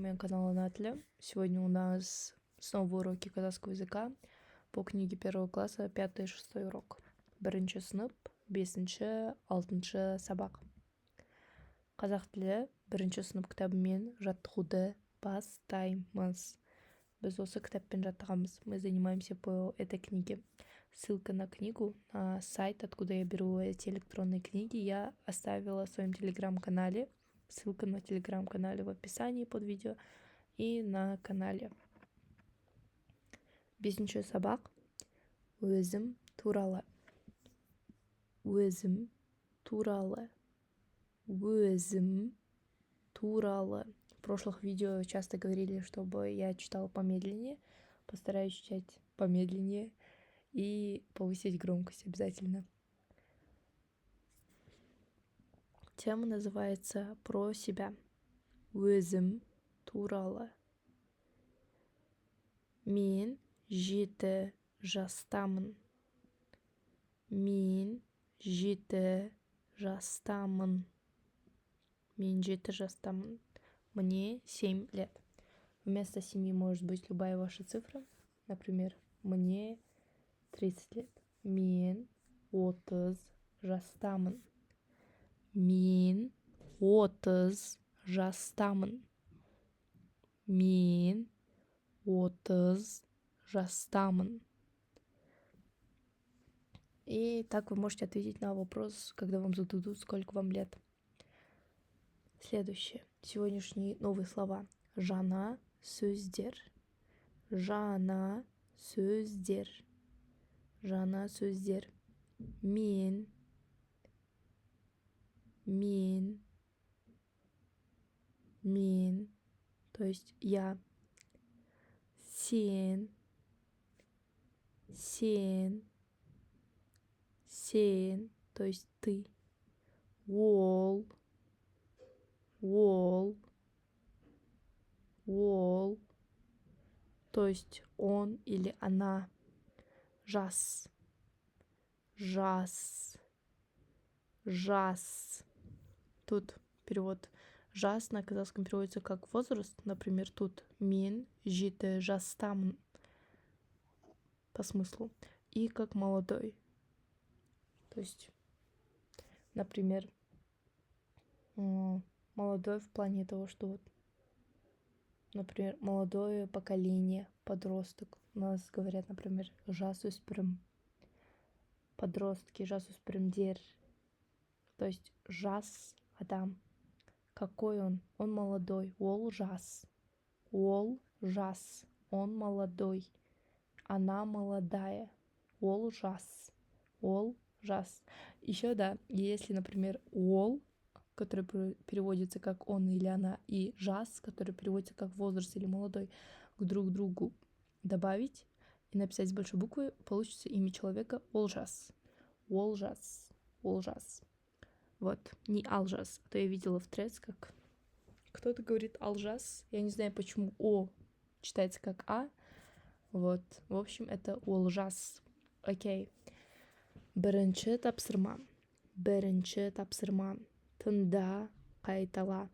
Моего канала Натля. Сегодня у нас снова уроки казахского языка по книге первого класса 5 и 6 урок. Бірінші сынып, 5-ші, 6-ші сабақ. Қазақ тілі 1-ші сынып кітабымен жаттығуды бастаймыз. Біз осы кітаппен жаттығамыз. Мы занимаемся по этой книге. Ссылка на книгу, на сайт, откуда я беру эти электронные книги, я оставила в своем телеграм-канале. Ссылка на телеграм-канале в описании под видео и на канале. 5-ші сабақ. Өзім туралы. Өзім туралы. Өзім туралы. В прошлых видео часто говорили, чтобы я читала помедленнее. Постараюсь читать помедленнее и повысить громкость обязательно. Тема называется «Про себя». Өзім туралы. Мен 7 жастамын. Мен 7 жастамын. Мен 7 жастамын. Мне 7 лет. Вместо 7 может быть любая ваша цифра. Например, мне 30 лет. Мен 30 жастамын. Мен 30 жастамын. Мен 30 жастамын. И так вы можете ответить на вопрос, когда вам зададут, сколько вам лет. Следующее. Сегодняшние новые слова. Жаңа сөздер. Жаңа сөздер. Жаңа сөздер. Мен. Мен. Мен. То есть я. Сен. Сен. Сен. То есть ты. Ол. Ол. Ол. То есть он или она. Жас. Жас. Жас. Тут перевод. Жас на казахском переводится как возраст. Например, тут мен 7 жастамын по смыслу. И как молодой. То есть, например, молодой в плане того, что вот, например, молодое поколение, подросток. У нас говорят, например, жасөспірім. Подростки, жасөспірімдер. То есть жас адам. Какой он? Он молодой. Ол жас. Ол жас. Он молодой. Она молодая. Ол жас. Ол жас. Еще да, если, например, ол, который переводится как он или она, и жас, который переводится как возраст или молодой, к друг другу добавить и написать с большой буквы, получится имя человека Олжас. Олжас. Олжас. Вот, не Алжас. А то я видела в трец, как кто-то говорит Алжас. Я не знаю, почему О читается как А. Вот, в общем, это Олжас. Окей. Бірінші тапсырма. Бірінші тапсырма. Тыңда, қайтала.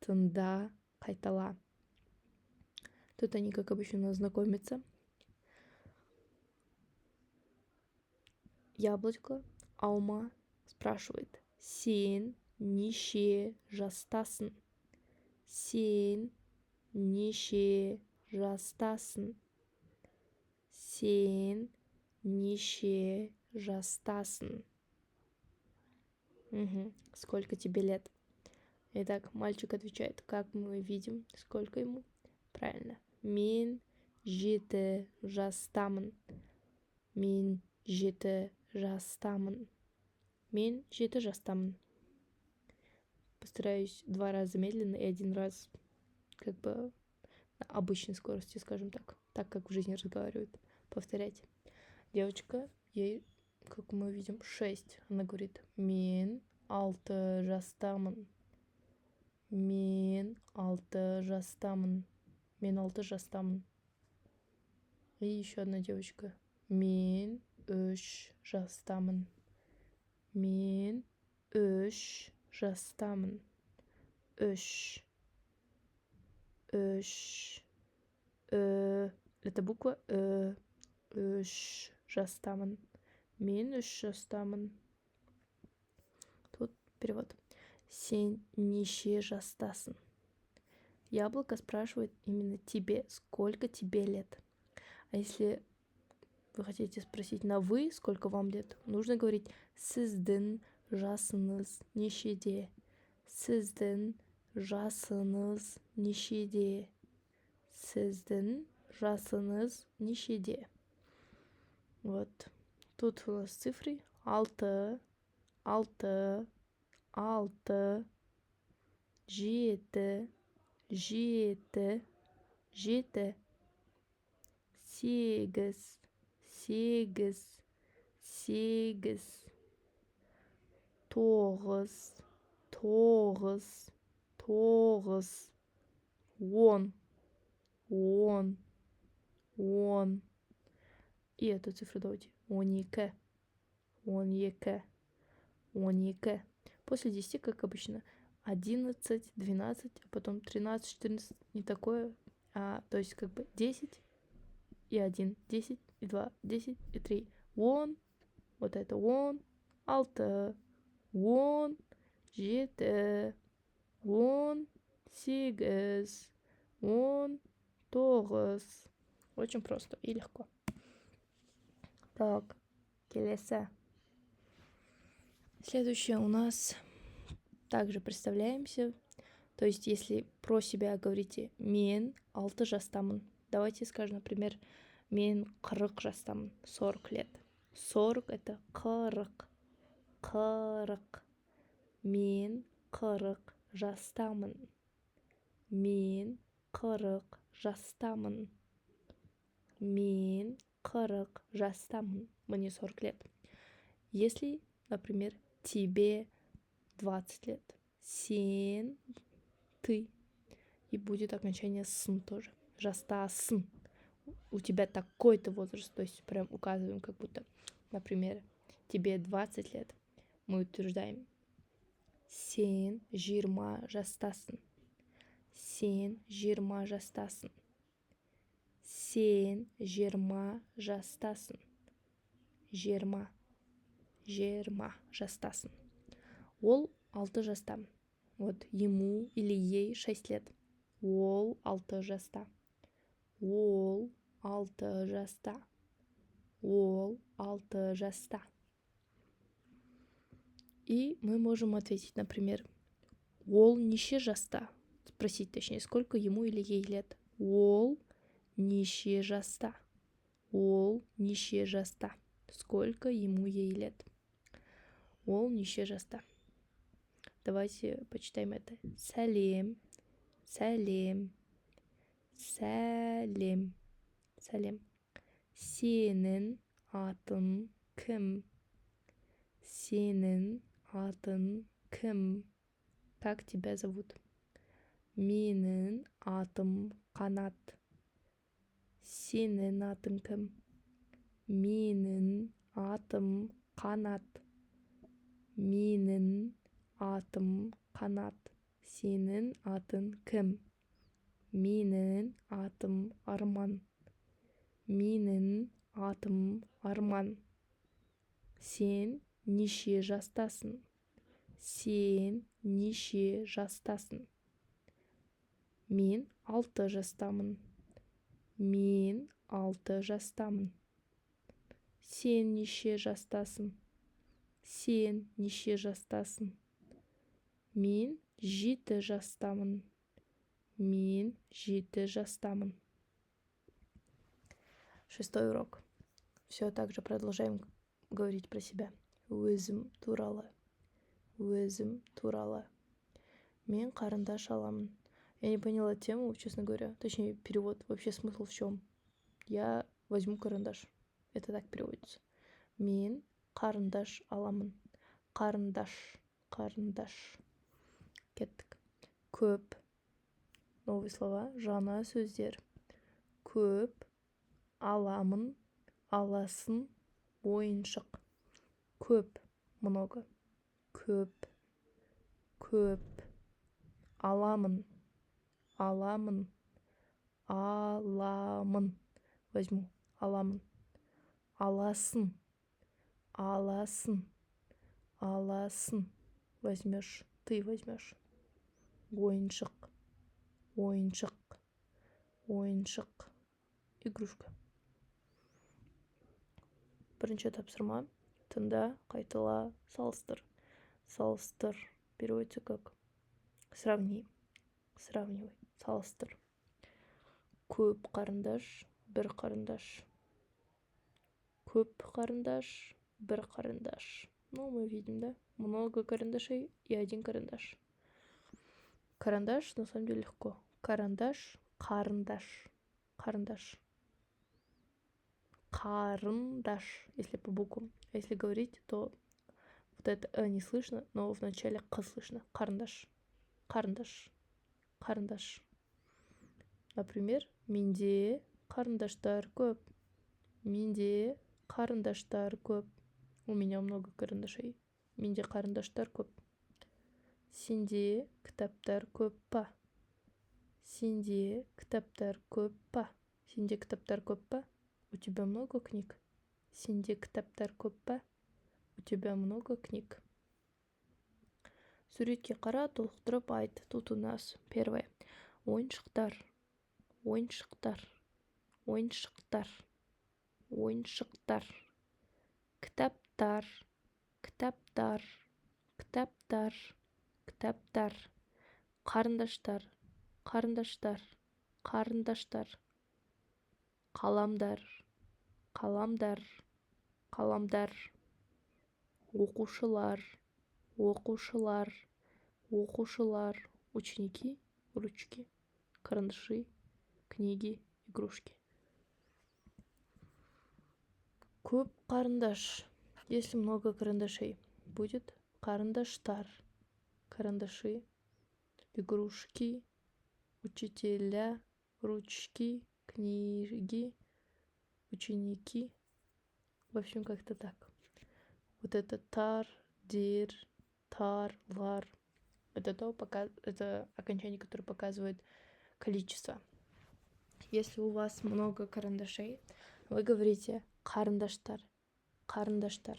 Тыңда, қайтала. Тут они, как обычно, знакомятся. Яблочко, алма, спрашивает. Сен неше жастасың? Сен неше жастасың? Сен неше жастасың? Сколько тебе лет? Итак, мальчик отвечает, как мы видим, сколько ему? Правильно. Мен 7 жастамын. Мен 7 жастамын. Мен 7 жастамын. Постараюсь 2 раза медленно и 1 раз как бы на обычной скорости, скажем так как в жизни разговаривают. Повторять. Девочка, ей, как мы видим, 6. Она говорит, мен 6 жастамын. Мен 6 жастамын. Мен 6 жастамын. И еще одна девочка. Мен 3 жастамын. Мен 3 жастамын. 3. Это буква үш жастамын. Мен 3 жастамын. Тут перевод. Сен неше жастасың? Яблоко спрашивает именно тебе, сколько тебе лет. А если вы хотите спросить на вы, сколько вам лет, нужно говорить сіздің жасыңыз нешеде. Сіздің жасыңыз нешеде. Сіздің жасыңыз нешеде. Вот. Тут у нас цифры 6, 6, 6, 7, 7, 7, 8, 8, 8, 9, 9, 9, 10, 10, 10. И эту цифру давайте. 12, 12, 12. После 10, как обычно, 11, 12, а потом 13, 14. Не такое. То есть как бы 10 и 1, 10 и 2, 10 и 3. Вон, вот это вон, 6, вон, 7, вон, 8, вон, 9. Очень просто и легко. Так, келесі. Следующее у нас также представляемся. То есть, если про себя говорите «мен 6 жастамын». Давайте скажем, например, «мен 40 жастамын», 40 лет. 40 это 40. 40. Мен 40 жастамын. Мен 40 жастамын. Мен 40 жастамын. Мне 40 лет. Если, например, тебе 20 лет, сен, ты, и будет окончание сын тоже. Жастасың. У тебя такой-то возраст, то есть прям указываем, как будто, например, тебе 20 лет. Мы утверждаем сен 20 жастасың. Сен 20 жастасың. Сен 20 жастасың. 20 жастасың. Ол 6 жаста. Вот ему или ей 6 лет. Ол 6 жаста. Ол 6 жаста. Ол 6 жаста. И мы можем ответить, например, ол неше жаста? Спросить, точнее, сколько ему или ей лет. Ол неше жаста. Ол неше жаста. Сколько ему ей лет. Ол неше жаста. Давайте почитаем это. Сәлем. Сәлем. Сәлем. Сәлем. Сенің атың кім? Сенің атың кім? Как тебя зовут? Менің атым Қанат. Сенің атың кім? Менің атым Қанат. Менің атым Қанат. Сенің атың кім? Менің атым Арман. Менің атым Арман. Сен неше жастасың? Сен неше жастасың? Мен 6 жастамын. Мен 6 жастамын. Сен неше жастасың? Сен неше жастасың? Мен 7 жастамын. Мен 7 жастамын. 6-й урок. Все так же продолжаем говорить про себя. Өзім туралы. Өзім туралы. Мен қарындаш аламын. Я не поняла тему, честно говоря. Точнее, перевод. Вообще смысл в чем? Я возьму карандаш. Это так переводится. Мен қарындаш аламын. Қарындаш. Қарындаш. Кеттік. Көп. Новые слова. Жаңа сөздер. Көп. Аламын. Аласың. Ойыншық. Көп. Много. Көп. Көп. Аламын. Аламын. Аламын. Возьму. Аламын. Аласын. Аласын. Аласын. Возьмешь. Ты возьмешь. Ойыншық. Ойыншық. Ойыншық. Игрушка. Бірінші тапсырма. Тыңда, қайтала, салыстыр. Салыстыр. Переводится как сравни. Сравнивай. Салыстыр. Көп қарындаш, бір қарындаш. Көп қарындаш, бір қарындаш. Ну, мы видим, да? Много карандашей и один карандаш. Карандаш, на самом деле, легко. Карандаш, карандаш. Карандаш. Карандаш, если по буквам. А если говорить, то вот это не слышно, но в начале к слышно. Карандаш. Карандаш. Карандаш. Например, менде карандаштар көп. Менде карандаштар көп. У меня много карандашей. Менде карандаштар көп. Сенде кітаптар көп па? Сенде кітаптар көп па? Сенде кітаптар көп па? У тебя много книг? Сенде кітаптар көп па? У тебя много книг? Суретке қара, толықтырып айт. Тут у нас первое. Ойыншықтар. Ойыншықтар. Ойыншықтар. Ойыншықтар. Кітаптар. Кітаптар. Кітаптар. Кітаптар. Қарындаштар. Қарындаштар. Қарындаштар. Қаламдар. Қаламдар. Қаламдар. Оқушылар. Оқушылар. Оқушылар. Ученики. Ручки. Карандаши. Книги. Игрушки. Көп карандаш. Если много карандашей, будет карандаштар. Карандаши. Игрушки. Учителя. Ручки. Книги. Ученики. В общем, как-то так. Вот это тар, дир, тар, лар. Это окончание, которое показывает количество. Если у вас много карандашей, вы говорите карандаштар, карандаштар,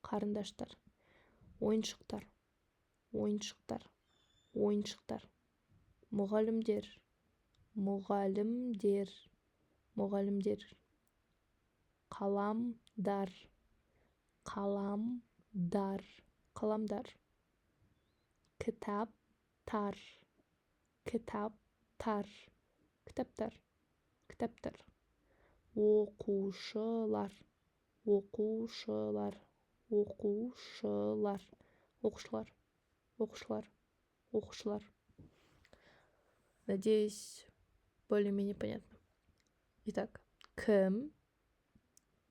карандаштар, ойыншықтар, ойыншықтар, ойыншықтар, мұғалімдер, мұғалімдер, мұғалімдер, қаламдар, қаламдар, қаламдар, кітаптар, кітаптар, кітаптар, кітаптар, оқушылар, оқушылар, оқушылар, оқушылар, оқушылар, оқушылар. Надеюсь, более-менее понятно. Итак, кім,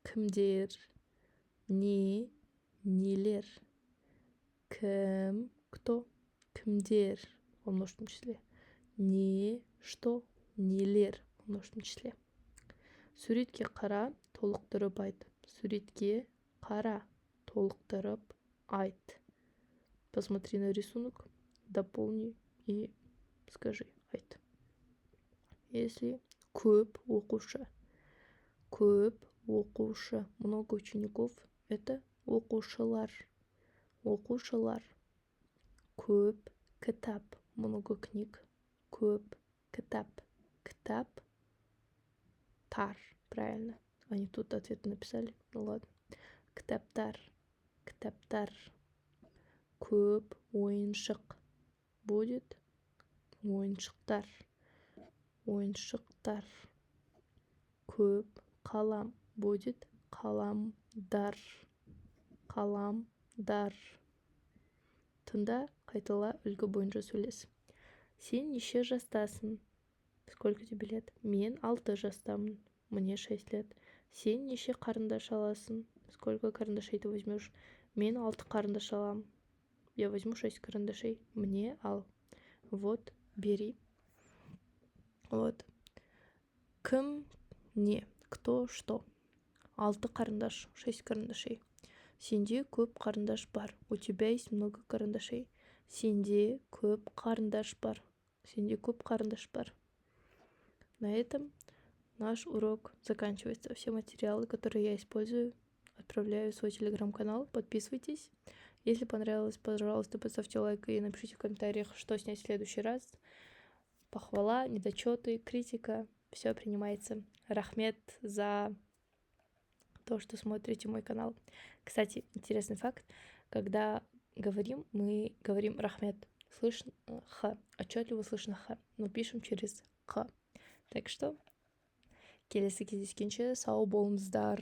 кімдер, не, нелер, кім, кто, кімдер во множественном числе, не, что, нелер во множественном числе. Суретке қара, толықтырып айт. Суретке қара, толықтырып айт. Посмотри на рисунок, дополни и скажи айт. Если көп оқушы, көп оқушы, много учеников, это оқушылар, оқушылар. Көп кітап, много книг, көп кітап, кітап, тар, правильно. Они тут ответ написали, ну ладно. Кітаптар, кітаптар. Көп ойыншық будет ойыншықтар, ойыншықтар. Көп қалам будет қаламдар, қаламдар. Тыңда, қайтала, үлгі бойынша сөйлес. Сен неше жастасың? Сколько тебе лет? Мен 6 жастамын. Мне 6 лет. Сен неше қарындаш аласың? Сколько карандашей ты возьмешь? Мен 6 қарындаш алам. Я возьму 6 карандашей. Мне ал. Вот, бери. Вот. Кім, не, кто, что. 6 қарындаш, 6 карандашей. Сенде көп қарындаш бар. У тебя есть много карандашей. Сенде көп қарындаш бар. Сенде көп қарындаш бар. На этом наш урок заканчивается. Все материалы, которые я использую, отправляю в свой телеграм-канал. Подписывайтесь. Если понравилось, пожалуйста, поставьте лайк и напишите в комментариях, что снять в следующий раз. Похвала, недочеты, критика. Все принимается. Рахмет за то, что смотрите мой канал. Кстати, интересный факт. Когда говорим, мы говорим рахмет. Слышно х. Отчетливо слышно х. Но пишем через к. Так что, келесі кездескенше сау болыңыздар.